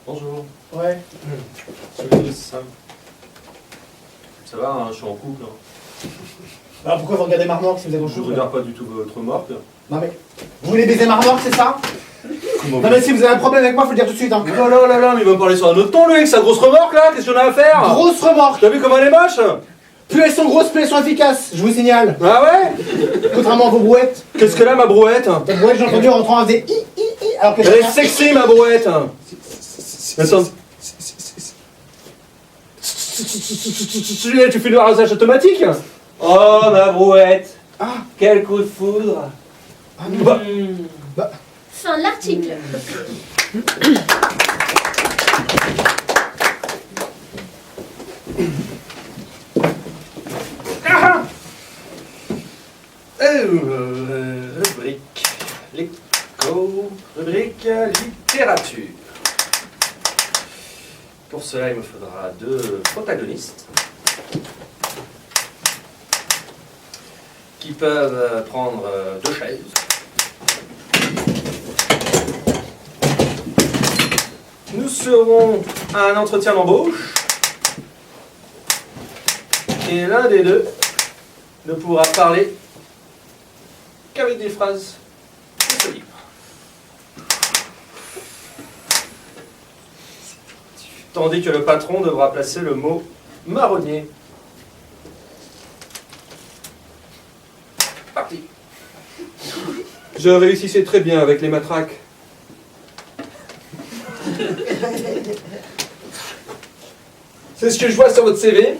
Bonjour. Ouais. Ça va, hein, je suis en couple. Hein. Alors pourquoi vous regardez ma remorque si vous êtes en Je ne couple? regarde pas du tout votre remorque. Non mais, vous voulez baiser ma remorque, c'est ça? Comment Non mais si vous avez un problème avec moi, faut le dire tout de suite. Hein. Oh là là là, mais il va me parler sur un autre ton, lui, avec sa grosse remorque là. Qu'est-ce qu'on a à faire? Grosse remorque. T'as vu comment elle est moche? Plus elles sont grosses, plus elles sont efficaces, je vous signale. Ah ouais? Contrairement à vos brouettes. Qu'est-ce que là, ma brouette? Ta brouette, j'ai entendu en rentrant, elle faisait i, alors que Elle est sexy, ma brouette. Attends. Tu fais du arrosage automatique? Oh, ma brouette. Ah. Quel coup de foudre. Ah non. Bah. Fin de l'article. Rubrique rubrique littérature. Pour cela, il me faudra 2 protagonistes qui peuvent prendre 2 chaises. Nous serons à un entretien d'embauche et l'un des deux ne pourra parler qu'avec des phrases de ce livre. Tandis que le patron devra placer le mot marronnier. Parti. Je réussissais très bien avec les matraques. C'est ce que je vois sur votre CV.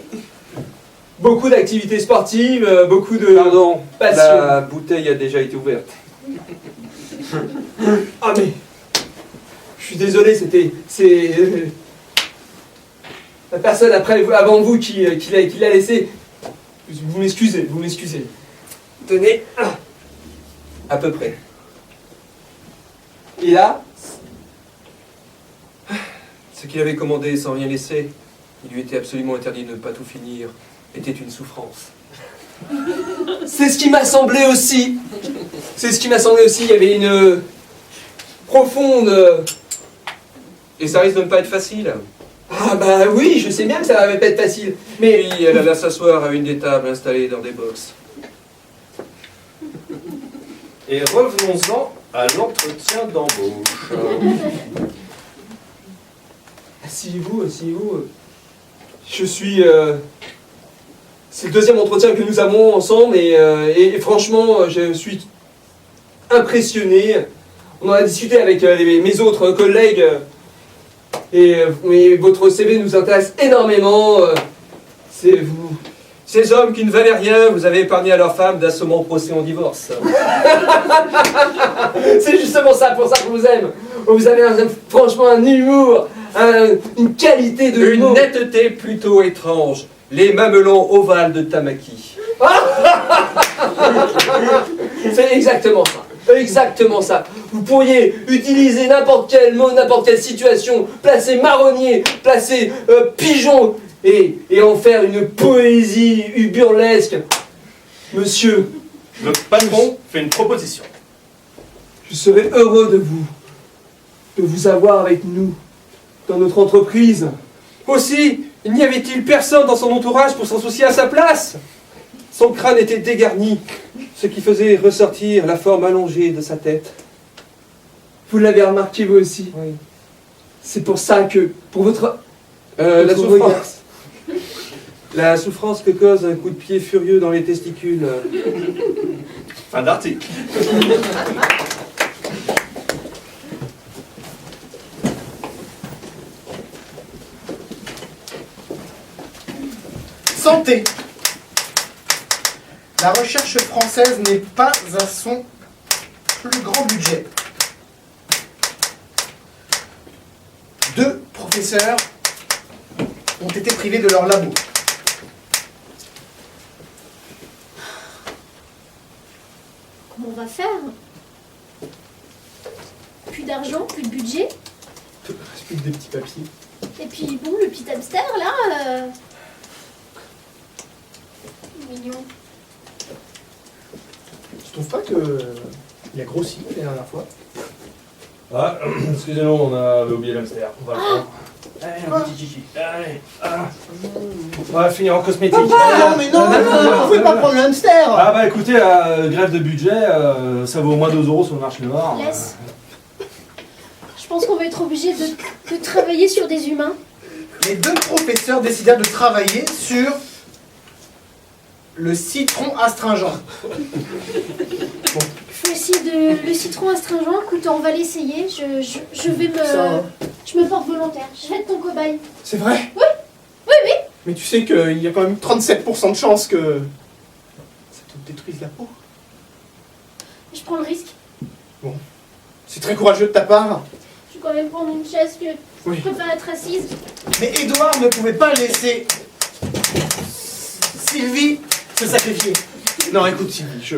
Beaucoup d'activités sportives, beaucoup de... Pardon, passion. La bouteille a déjà été ouverte. Ah mais... Je suis désolé, c'est... la personne avant vous qui l'a laissé... Vous m'excusez. Tenez. À peu près. Et là... Ce qu'il avait commandé sans rien laisser, il lui était absolument interdit de ne pas tout finir, était une souffrance. C'est ce qui m'a semblé aussi. Il y avait une profonde... Et ça risque de ne pas être facile. Ah bah oui, je sais bien que ça va pas être facile. Mais puis elle alla s'asseoir à une des tables installées dans des boxes. Et revenons-en à l'entretien d'embauche. Asseyez-vous. Je suis... C'est le 2e entretien que nous avons ensemble et franchement, je suis impressionné. On en a discuté avec mes autres collègues et votre CV nous intéresse énormément. C'est vous... Ces hommes qui ne valaient rien, vous avez épargné à leurs femmes d'assommants procès en divorce. C'est justement ça, pour ça que vous aime. Vous avez franchement un humour, une qualité de humour. Une netteté plutôt étrange. Les mamelons ovales de Tamaki. C'est exactement ça. Vous pourriez utiliser n'importe quel mot, n'importe quelle situation, placer marronnier, placer pigeon, et en faire une poésie burlesque. Monsieur, le patron fait une proposition. Je serais heureux de vous avoir avec nous dans notre entreprise. Aussi, n'y avait-il personne dans son entourage pour s'associer à sa place? Son crâne était dégarni, ce qui faisait ressortir la forme allongée de sa tête. Vous l'avez remarqué vous aussi? Oui. C'est pour ça que, pour votre... la souffrance. La souffrance que cause un coup de pied furieux dans les testicules. Fin d'article. Santé. La recherche française n'est pas à son plus grand budget. 2 professeurs ont été privés de leur labo. Comment on va faire? Plus d'argent, plus de budget. Plus des petits papiers. Et puis bon, le petit hamster là... Mignon. Tu trouves pas que il a grossi la dernière fois? Ah, excusez-nous, on avait oublié l'hamster. On va le prendre. Allez, un petit chichi. Allez, on va finir en cosmétique. Ah non, mais non, vous pouvez pas prendre le hamster. Ah bah écoutez, grève de budget, ça vaut au moins 2 € sur le marché noir. Laisse. Je pense qu'on va être obligé de travailler sur des humains. Les deux professeurs décidèrent de travailler sur le citron astringent. Faut essayer le citron astringent. Écoute, on va l'essayer. Je vais me... Ça- Je me porte volontaire. Je vais être ton cobaye. C'est vrai? Oui, oui. Mais tu sais qu'il y a quand même 37% de chances que ça te détruise la peau. Je prends le risque. C'est très courageux de ta part. Je vais quand même prendre une chaise que Oui. je peux pas être assise. Mais Édouard ne pouvait pas laisser Sylvie se sacrifier. Non, écoute Sylvie,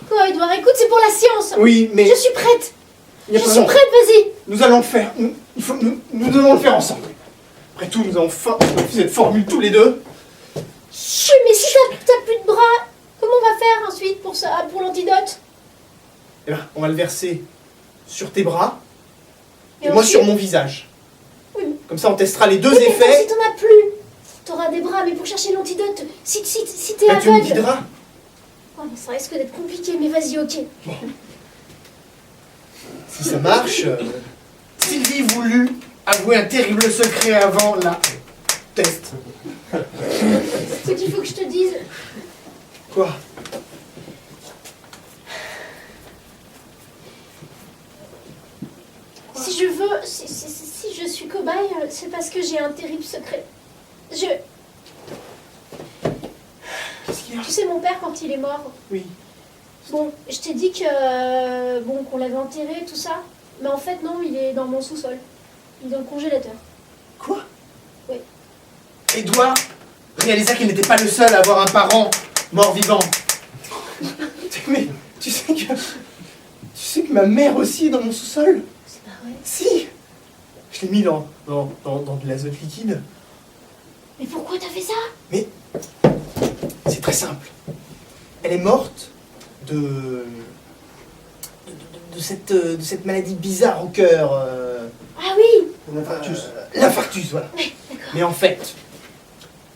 Quoi, Edouard? Écoute, c'est pour la science. Oui, mais Je suis prête. il y a Je pas suis long. prête, vas-y. Nous allons le faire. Nous devons le faire ensemble. Après tout, nous avons fait cette formule tous les deux. Chut, mais si t'as plus de bras, comment on va faire ensuite pour l'antidote? Eh ben, on va le verser sur tes bras et Et moi ensuite sur mon visage. Oui. Comme ça, on testera les deux Oui, mais attends, effets. si t'en as plus, t'auras des bras, mais pour chercher l'antidote, si t'es Ben, tu me aveugle... guideras. Oh, mais ça risque d'être compliqué, mais vas-y, ok. Si ça marche, Sylvie voulut avouer un terrible secret avant la test. Ce qu'il faut que je te dise, Quoi? si je veux, si je suis cobaye, c'est parce que j'ai un terrible secret. Qu'est-ce qu'il y a? Tu sais, mon père, quand il est mort, Oui. bon, je t'ai dit que, bon, qu'on l'avait enterré, tout ça, mais en fait, non, il est dans mon sous-sol. Il est dans le congélateur. Quoi? Oui. Édouard réalisa qu'il n'était pas le seul à avoir un parent mort-vivant. Mais tu sais que ma mère aussi est dans mon sous-sol? C'est pas vrai. Si. Je l'ai mis dans de l'azote liquide. Mais pourquoi t'as fait ça? C'est très simple. Elle est morte de cette maladie bizarre au cœur. Ah oui. L'infarctus, voilà. Mais en fait,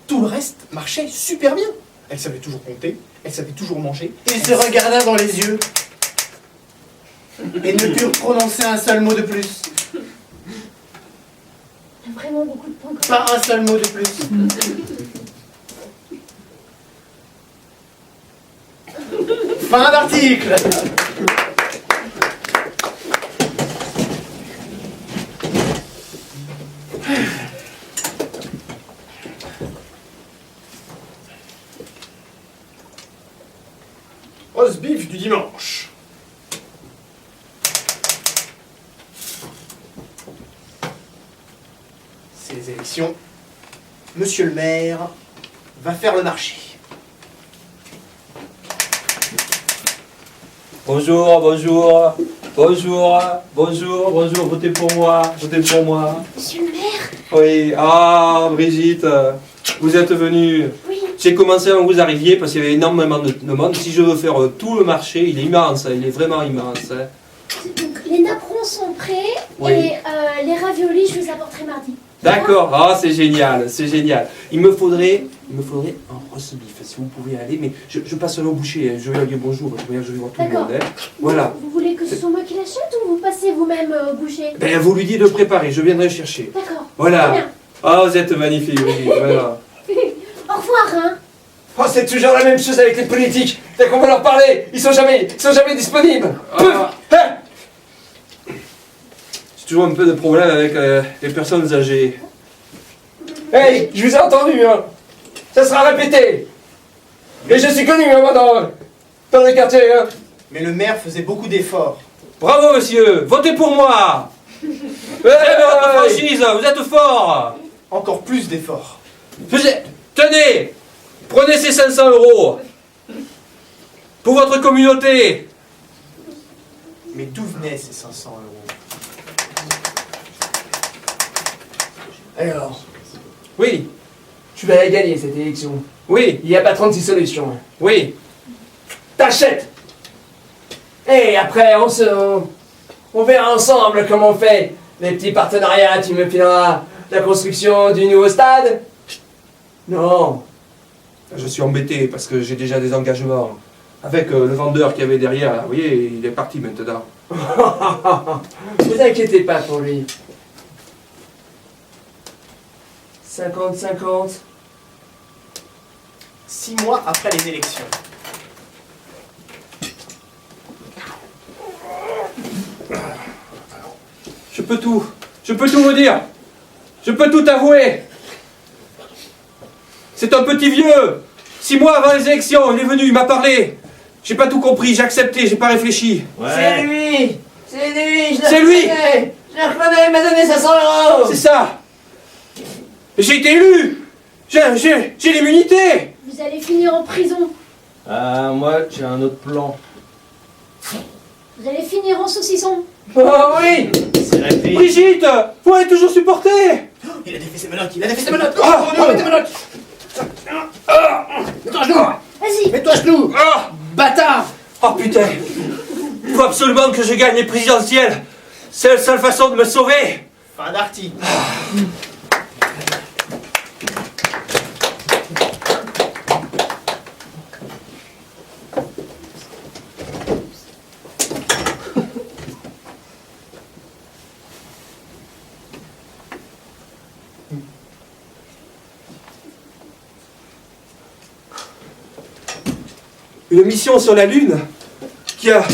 tout le reste marchait super bien. Elle savait toujours compter, elle savait toujours manger. Ils se regarda dans les yeux et ne purent prononcer un seul mot de plus. T'as vraiment beaucoup de points communs. Pas un seul mot de plus. Fin d'article. Roast beef du dimanche. C'est les élections. Monsieur le maire va faire le marché. Bonjour, bonjour, bonjour, bonjour, bonjour, votez pour moi, votez pour moi. Monsieur le maire. Oui, ah, Brigitte, vous êtes venue. Oui. J'ai commencé avant que vous arriviez parce qu'il y avait énormément de monde. Si je veux faire tout le marché, il est immense, il est vraiment immense. Donc, les napperons sont prêts Oui. et les raviolis, je les apporterai mardi. D'accord, ah, c'est génial, c'est génial. Il me faudrait un roast beef, si vous pouvez aller, mais je passe au boucher, je vais leur dire bonjour, je vais voir tout le D'accord. monde. Hein. Voilà. Vous voulez que ce soit moi qui l'achète ou vous passez vous-même au boucher? Ben, vous lui dites de préparer, je viendrai chercher. D'accord. Voilà. Très bien. Ah, vous êtes magnifique, Brigitte, voilà. Au revoir, hein. Oh, c'est toujours la même chose avec les politiques. Dès qu'on va leur parler, ils sont jamais disponibles. Ah. Hein. J'ai toujours un peu de problème avec les personnes âgées. Hey, je vous ai entendu, hein. Ça sera répété. Et je suis connu, hein, moi, dans les quartiers, hein. Mais le maire faisait beaucoup d'efforts. Bravo, monsieur. Votez pour moi. Franchise, vous êtes fort. Encore plus d'efforts. Tenez, prenez ces 500 € pour votre communauté. Mais d'où venaient ces 500 €? Alors, Oui, tu vas la gagner cette élection. oui, Il n'y a pas 36 solutions. oui. T'achètes. Et après, on verra ensemble comment on fait. Les petits partenariats, tu me fileras la construction du nouveau stade. Non. Je suis embêté parce que j'ai déjà des engagements. Avec le vendeur qu'il y avait derrière, là, vous voyez, il est parti maintenant. Vous inquiétez pas pour lui. 50-50. 6 mois après les élections. Je peux tout vous dire. Je peux tout avouer. C'est un petit vieux. 6 mois avant les élections, il est venu, il m'a parlé. J'ai pas tout compris, j'ai accepté, j'ai pas réfléchi. C'est lui. C'est lui. Je le reconnais, il m'a donné 500 €. C'est ça. J'ai été élu. J'ai l'immunité. Vous allez finir en prison. Moi, j'ai un autre plan. Vous allez finir en saucisson. Oh oui. C'est répété. Brigitte, vous m'avez toujours supporté. Il a défait ses menottes, il a défait ses menottes. Ah, Oh, mets tes menottes. Mets-toi à genoux. Vas-y. Mets-toi à genoux. Bâtard. Oh putain. Il faut absolument que je gagne les présidentielles. C'est la seule façon de me sauver. Fin d'article. Une mission sur la Lune qui a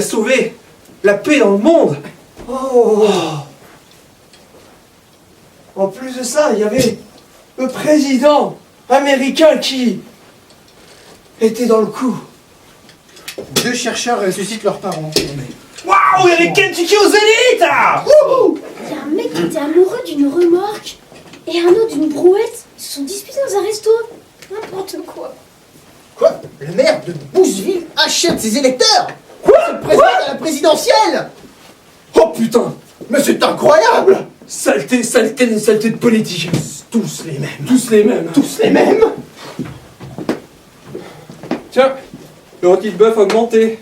sauvé la paix dans le monde. Oh. En plus de ça, il y avait le président américain qui était dans le coup. 2 chercheurs ressuscitent leurs parents. Waouh, il y a les Kentucky aux élites là. Wouhou. Il y a un mec qui était amoureux d'une remorque et un autre d'une brouette. Ils se sont disputés dans un resto. N'importe quoi. Quoi? Le maire de Boucheville achète ses électeurs? Quoi? Se présente à la présidentielle? Oh putain. Mais c'est incroyable! Saleté de politique. Tous les mêmes. Tous les mêmes. Tous les mêmes. Tiens, le rôti de bœuf a augmenté.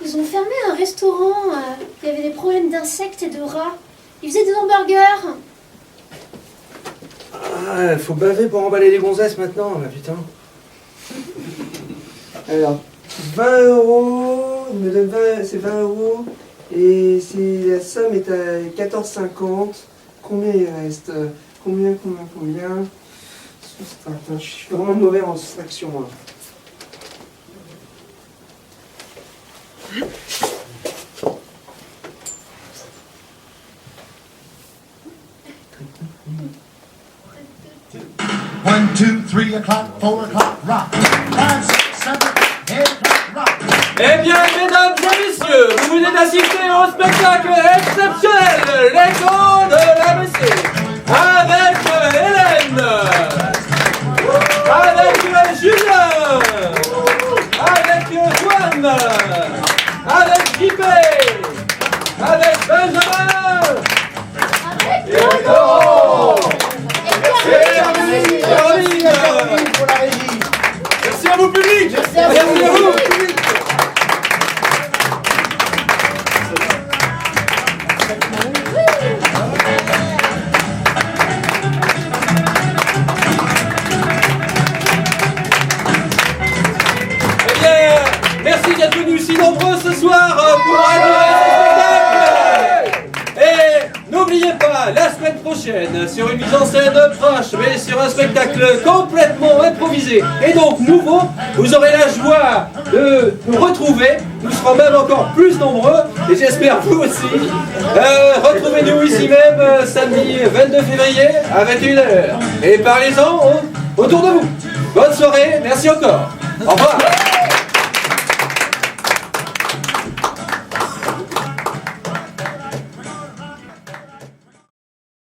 Ils ont fermé un restaurant. Il y avait des problèmes d'insectes et de rats. Ils faisaient des hamburgers. Ah, faut baver pour emballer les gonzesses maintenant, là, putain. Alors, 20 €, il me donne 20, c'est 20 €, et la somme est à 14,50. Combien il reste? Combien? Attends, je suis vraiment mauvais en soustraction, moi. One, 2, 3 o'clock, 4 o'clock, rock. 5, 6, 7, 8 o'clock, rock. Eh bien, mesdames et messieurs, vous venez d'assister au spectacle exceptionnel, l'écho de l'ABC, avec Hélène, avec Julien, avec Joanne, avec JP, avec Benjamin, et Laurent, et Caroline. Pour la régie. Merci à vous, public. Merci à vous. Eh bien, merci d'être venus si nombreux ce soir pour adorer ce spectacle. Et n'oubliez pas, la semaine prochaine, sur une mise en scène proche, mais sur un spectacle complètement improvisé et donc nouveau, vous aurez la joie de nous retrouver. Nous serons même encore plus nombreux, et j'espère vous aussi. Retrouvez-nous ici même samedi 22 février à 21h. Et parlez-en autour de vous. Bonne soirée, merci encore. Au revoir.